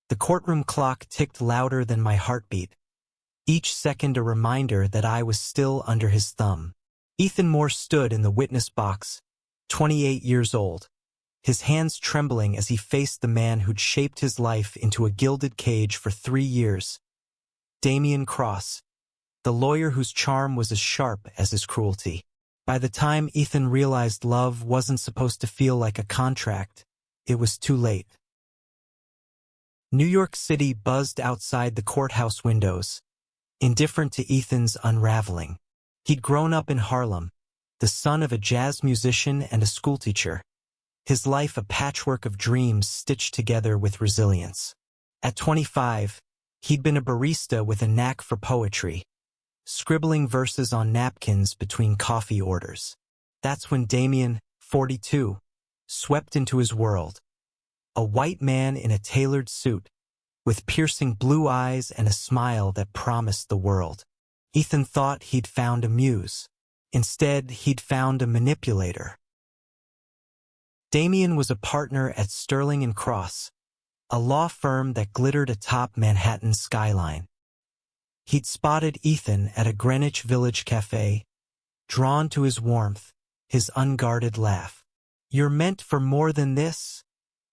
The courtroom clock ticked louder than my heartbeat, each second a reminder that I was still under his thumb. Ethan Moore stood in the witness box, 28 years old, his hands trembling as he faced the man who'd shaped his life into a gilded cage for 3 years. Damian Cross, the lawyer whose charm was as sharp as his cruelty. By the time Ethan realized love wasn't supposed to feel like a contract, it was too late. New York City buzzed outside the courthouse windows, indifferent to Ethan's unraveling. He'd grown up in Harlem, the son of a jazz musician and a schoolteacher, his life a patchwork of dreams stitched together with resilience. At 25, he'd been a barista with a knack for poetry, scribbling verses on napkins between coffee orders. That's when Damian, 42, swept into his world. A white man in a tailored suit, with piercing blue eyes and a smile that promised the world. Ethan thought he'd found a muse. Instead, he'd found a manipulator. Damian was a partner at Sterling & Cross, a law firm that glittered atop Manhattan's skyline. He'd spotted Ethan at a Greenwich Village cafe, drawn to his warmth, his unguarded laugh. "You're meant for more than this,"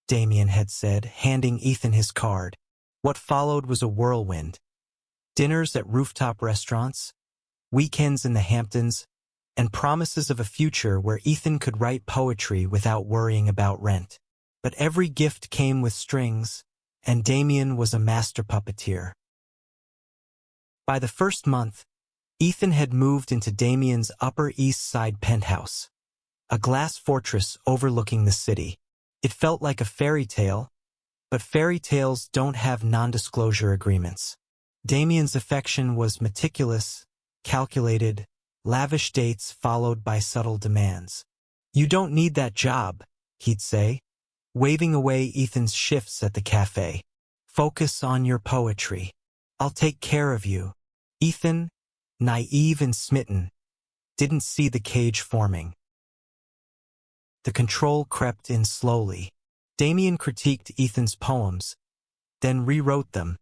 Damian had said, handing Ethan his card. What followed was a whirlwind. Dinners at rooftop restaurants, weekends in the Hamptons, and promises of a future where Ethan could write poetry without worrying about rent. But every gift came with strings, and Damian was a master puppeteer. By the first month, Ethan had moved into Damian's Upper East Side penthouse, a glass fortress overlooking the city. It felt like a fairy tale, but fairy tales don't have non-disclosure agreements. Damian's affection was meticulous, calculated, lavish dates followed by subtle demands. "You don't need that job," he'd say, waving away Ethan's shifts at the cafe. "Focus on your poetry. I'll take care of you." Ethan, naive and smitten, didn't see the cage forming. The control crept in slowly. Damian critiqued Ethan's poems, then rewrote them,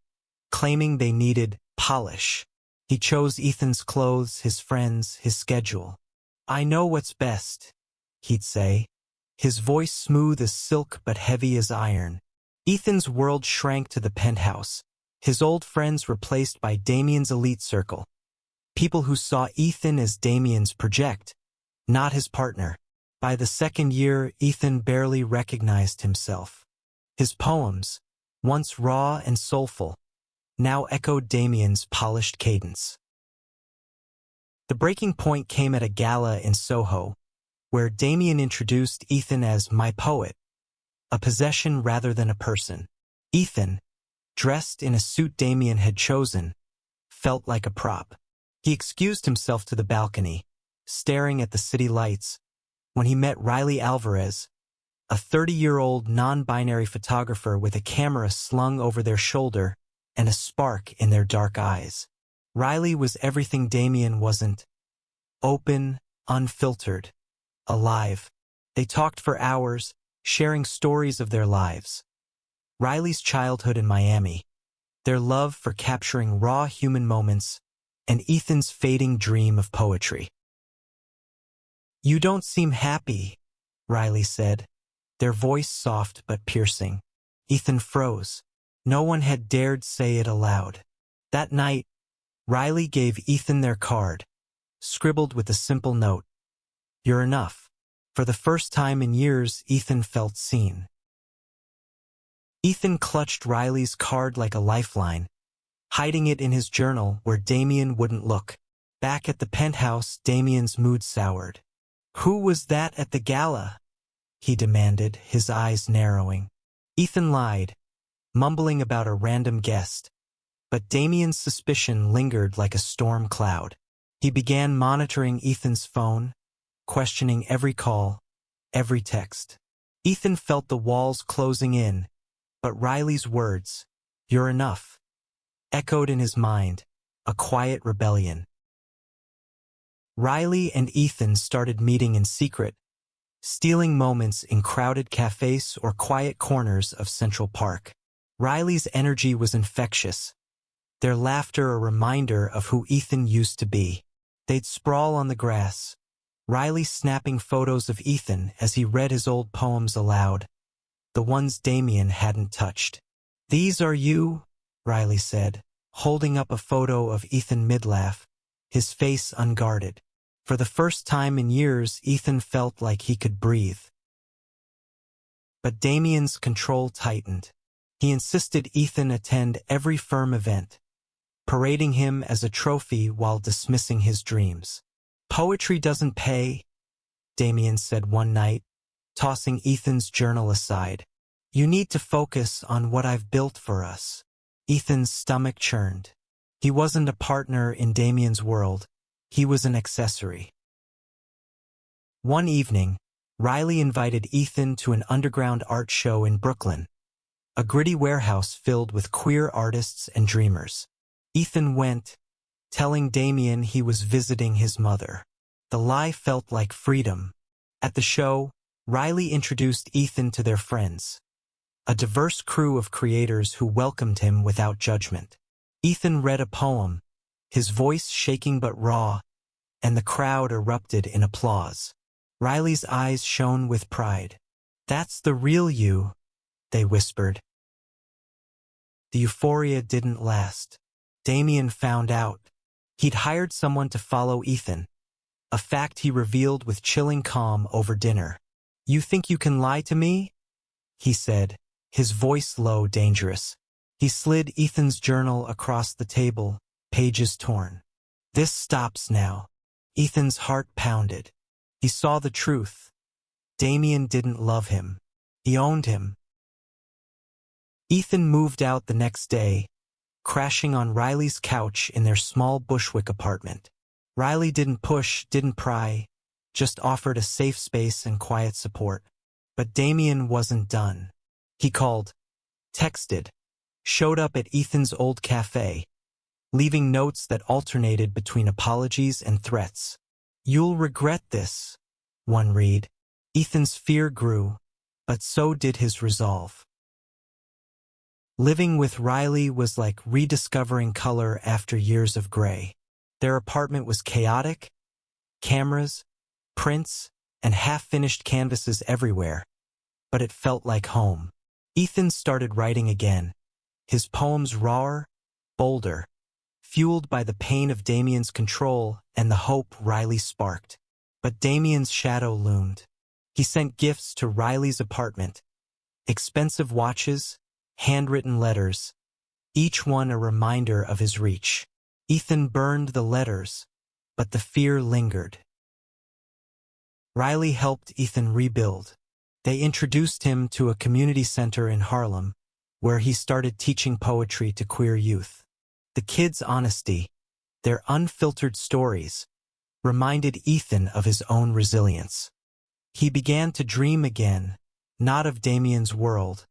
claiming they needed polish. He chose Ethan's clothes, his friends, his schedule. "I know what's best," he'd say, his voice smooth as silk but heavy as iron. Ethan's world shrank to the penthouse, his old friends replaced by Damian's elite circle. People who saw Ethan as Damian's project, not his partner. By the second year, Ethan barely recognized himself. His poems, once raw and soulful, now echoed Damian's polished cadence. The breaking point came at a gala in Soho, where Damian introduced Ethan as "my poet," a possession rather than a person. Ethan, dressed in a suit Damian had chosen, felt like a prop. He excused himself to the balcony, staring at the city lights, when he met Riley Alvarez, a 30-year-old non-binary photographer with a camera slung over their shoulder and a spark in their dark eyes. Riley was everything Damian wasn't: open, unfiltered, alive. They talked for hours, sharing stories of their lives. Riley's childhood in Miami, their love for capturing raw human moments, and Ethan's fading dream of poetry. "You don't seem happy," Riley said, their voice soft but piercing. Ethan froze. No one had dared say it aloud. That night, Riley gave Ethan their card, scribbled with a simple note: "You're enough." For the first time in years, Ethan felt seen. Ethan clutched Riley's card like a lifeline, hiding it in his journal where Damian wouldn't look. Back at the penthouse, Damian's mood soured. "Who was that at the gala?" he demanded, his eyes narrowing. Ethan lied, mumbling about a random guest, but Damian's suspicion lingered like a storm cloud. He began monitoring Ethan's phone, questioning every call, every text. Ethan felt the walls closing in, but Riley's words, "You're enough," echoed in his mind, a quiet rebellion. Riley and Ethan started meeting in secret, stealing moments in crowded cafes or quiet corners of Central Park. Riley's energy was infectious, their laughter a reminder of who Ethan used to be. They'd sprawl on the grass, Riley snapping photos of Ethan as he read his old poems aloud, the ones Damien hadn't touched. "These are you," Riley said, holding up a photo of Ethan mid-laugh, his face unguarded. For the first time in years, Ethan felt like he could breathe. But Damien's control tightened. He insisted Ethan attend every firm event, parading him as a trophy while dismissing his dreams. "Poetry doesn't pay," Damien said one night, tossing Ethan's journal aside. "You need to focus on what I've built for us." Ethan's stomach churned. He wasn't a partner in Damien's world. He was an accessory. One evening, Riley invited Ethan to an underground art show in Brooklyn, a gritty warehouse filled with queer artists and dreamers. Ethan went, telling Damien he was visiting his mother. The lie felt like freedom. At the show, Riley introduced Ethan to their friends, a diverse crew of creators who welcomed him without judgment. Ethan read a poem, his voice shaking but raw, and the crowd erupted in applause. Riley's eyes shone with pride. "That's the real you," they whispered. The euphoria didn't last. Damien found out. He'd hired someone to follow Ethan, a fact he revealed with chilling calm over dinner. "You think you can lie to me?" he said, his voice low, dangerous. He slid Ethan's journal across the table, pages torn. "This stops now." Ethan's heart pounded. He saw the truth. Damien didn't love him. He owned him. Ethan moved out the next day, crashing on Riley's couch in their small Bushwick apartment. Riley didn't push, didn't pry, just offered a safe space and quiet support. But Damien wasn't done. He called, texted, showed up at Ethan's old cafe, leaving notes that alternated between apologies and threats. "You'll regret this," one read. Ethan's fear grew, but so did his resolve. Living with Riley was like rediscovering color after years of gray. Their apartment was chaotic, cameras, prints, and half-finished canvases everywhere, but it felt like home. Ethan started writing again, his poems rawer, bolder, fueled by the pain of Damien's control and the hope Riley sparked. But Damien's shadow loomed. He sent gifts to Riley's apartment, expensive watches, handwritten letters, each one a reminder of his reach. Ethan burned the letters, but the fear lingered. Riley helped Ethan rebuild. They introduced him to a community center in Harlem, where he started teaching poetry to queer youth. The kids' honesty, their unfiltered stories, reminded Ethan of his own resilience. He began to dream again, not of Damien's world,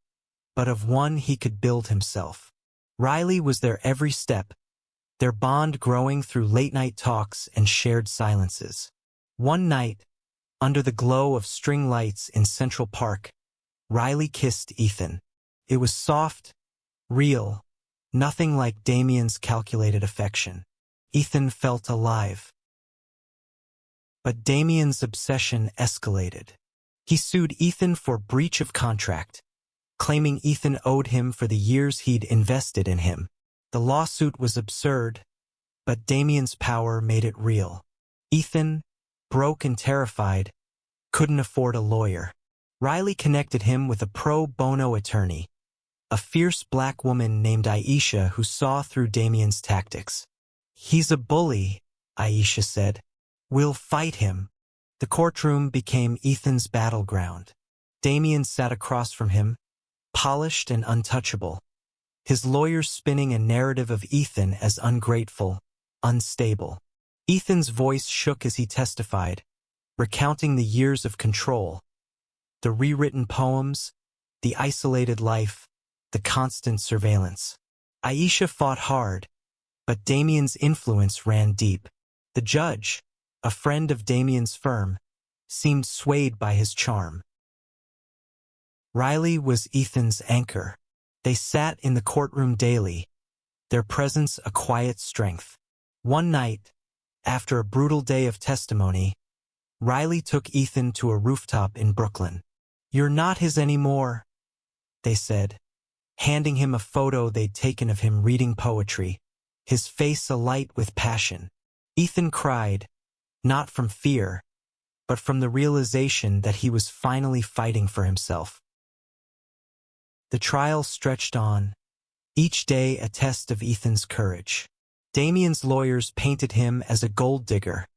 but of one he could build himself. Riley was there every step, their bond growing through late-night talks and shared silences. One night, under the glow of string lights in Central Park, Riley kissed Ethan. It was soft, real, nothing like Damien's calculated affection. Ethan felt alive. But Damien's obsession escalated. He sued Ethan for breach of contract, claiming Ethan owed him for the years he'd invested in him. The lawsuit was absurd, but Damien's power made it real. Ethan, broke and terrified, couldn't afford a lawyer. Riley connected him with a pro bono attorney, a fierce black woman named Aisha who saw through Damien's tactics. "He's a bully," Aisha said. "We'll fight him." The courtroom became Ethan's battleground. Damien sat across from him, polished and untouchable, his lawyers spinning a narrative of Ethan as ungrateful, unstable. Ethan's voice shook as he testified, recounting the years of control, the rewritten poems, the isolated life, the constant surveillance. Aisha fought hard, but Damien's influence ran deep. The judge, a friend of Damien's firm, seemed swayed by his charm. Riley was Ethan's anchor. They sat in the courtroom daily, their presence a quiet strength. One night, after a brutal day of testimony, Riley took Ethan to a rooftop in Brooklyn. "You're not his anymore," they said, handing him a photo they'd taken of him reading poetry, his face alight with passion. Ethan cried, not from fear, but from the realization that he was finally fighting for himself. The trial stretched on, each day a test of Ethan's courage. Damien's lawyers painted him as a gold digger,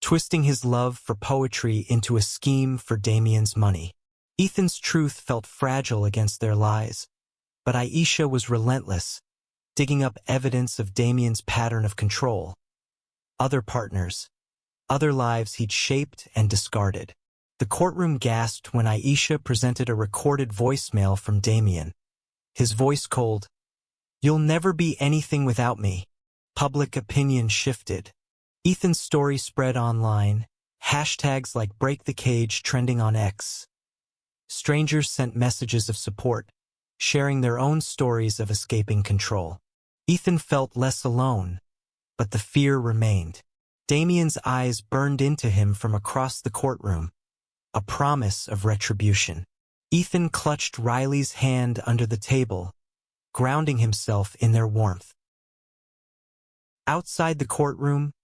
twisting his love for poetry into a scheme for Damien's money. Ethan's truth felt fragile against their lies, but Aisha was relentless, digging up evidence of Damien's pattern of control. Other partners, other lives he'd shaped and discarded. The courtroom gasped when Aisha presented a recorded voicemail from Damien. His voice cold, "You'll never be anything without me." Public opinion shifted. Ethan's story spread online, hashtags like Break the Cage trending on X. Strangers sent messages of support, sharing their own stories of escaping control. Ethan felt less alone, but the fear remained. Damien's eyes burned into him from across the courtroom, a promise of retribution. Ethan clutched Riley's hand under the table, grounding himself in their warmth. Outside the courtroom,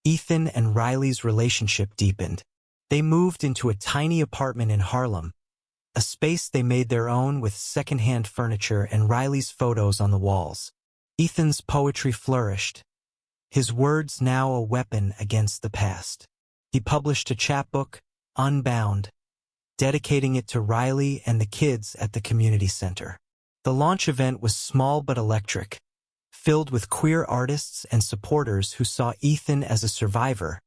Ethan and Riley's relationship deepened. They moved into a tiny apartment in Harlem, a space they made their own with secondhand furniture and Riley's photos on the walls. Ethan's poetry flourished, his words now a weapon against the past. He published a chapbook, Unbound, dedicating it to Riley and the kids at the community center. The launch event was small but electric, filled with queer artists and supporters who saw Ethan as a survivor,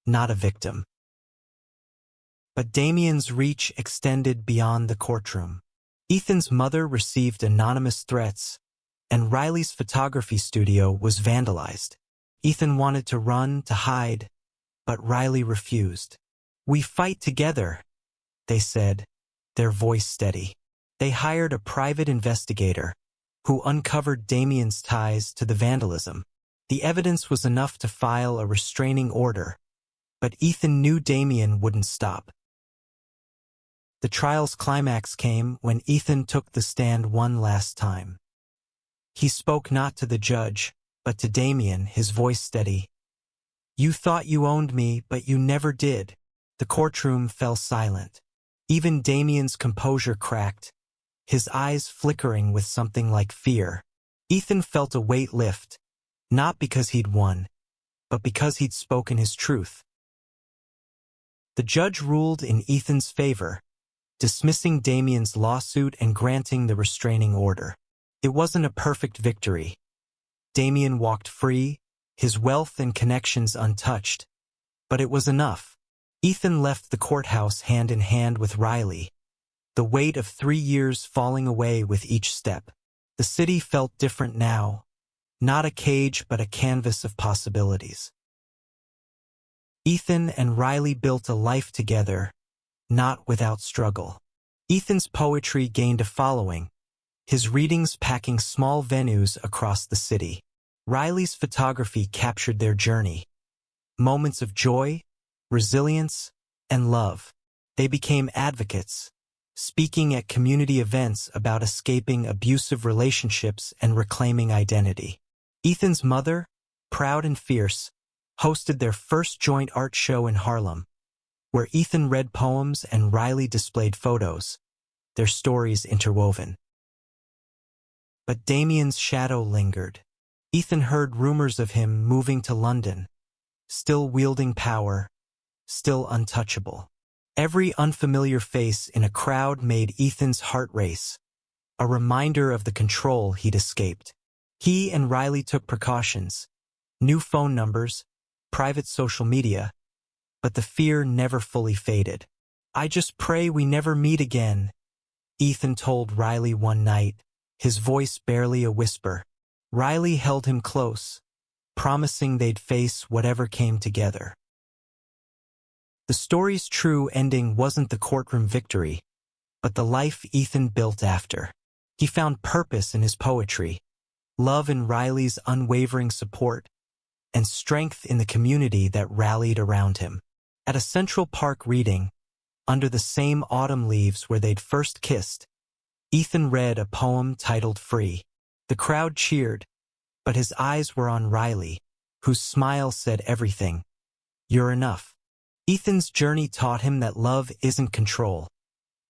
not a victim. But Damien's reach extended beyond the courtroom. Ethan's mother received anonymous threats, and Riley's photography studio was vandalized. Ethan wanted to run, to hide, but Riley refused. "We fight together," they said, their voice steady. They hired a private investigator, who uncovered Damien's ties to the vandalism. The evidence was enough to file a restraining order, but Ethan knew Damien wouldn't stop. The trial's climax came when Ethan took the stand one last time. He spoke not to the judge, but to Damien, his voice steady. "You thought you owned me, but you never did." The courtroom fell silent. Even Damien's composure cracked, his eyes flickering with something like fear. Ethan felt a weight lift, not because he'd won, but because he'd spoken his truth. The judge ruled in Ethan's favor, dismissing Damien's lawsuit and granting the restraining order. It wasn't a perfect victory. Damien walked free, his wealth and connections untouched, but it was enough. Ethan left the courthouse hand in hand with Riley, the weight of 3 years falling away with each step. The city felt different now, not a cage but a canvas of possibilities. Ethan and Riley built a life together, not without struggle. Ethan's poetry gained a following, his readings packing small venues across the city. Riley's photography captured their journey. Moments of joy, resilience, and love. They became advocates, speaking at community events about escaping abusive relationships and reclaiming identity. Ethan's mother, proud and fierce, hosted their first joint art show in Harlem, where Ethan read poems and Riley displayed photos, their stories interwoven. But Damien's shadow lingered. Ethan heard rumors of him moving to London, still wielding power, still untouchable. Every unfamiliar face in a crowd made Ethan's heart race, a reminder of the control he'd escaped. He and Riley took precautions, new phone numbers, private social media, but the fear never fully faded. "I just pray we never meet again," Ethan told Riley one night, his voice barely a whisper. Riley held him close, promising they'd face whatever came together. The story's true ending wasn't the courtroom victory, but the life Ethan built after. He found purpose in his poetry, love in Riley's unwavering support, and strength in the community that rallied around him. At a Central Park reading, under the same autumn leaves where they'd first kissed, Ethan read a poem titled Free. The crowd cheered, but his eyes were on Riley, whose smile said everything. You're enough. Ethan's journey taught him that love isn't control.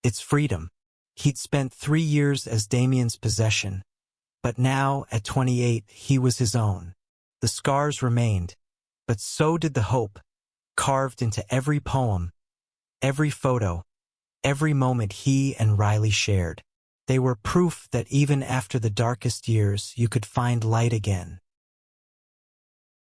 It's freedom. He'd spent 3 years as Damien's possession, but now, at 28, he was his own. The scars remained, but so did the hope, carved into every poem, every photo, every moment he and Riley shared. They were proof that even after the darkest years, you could find light again.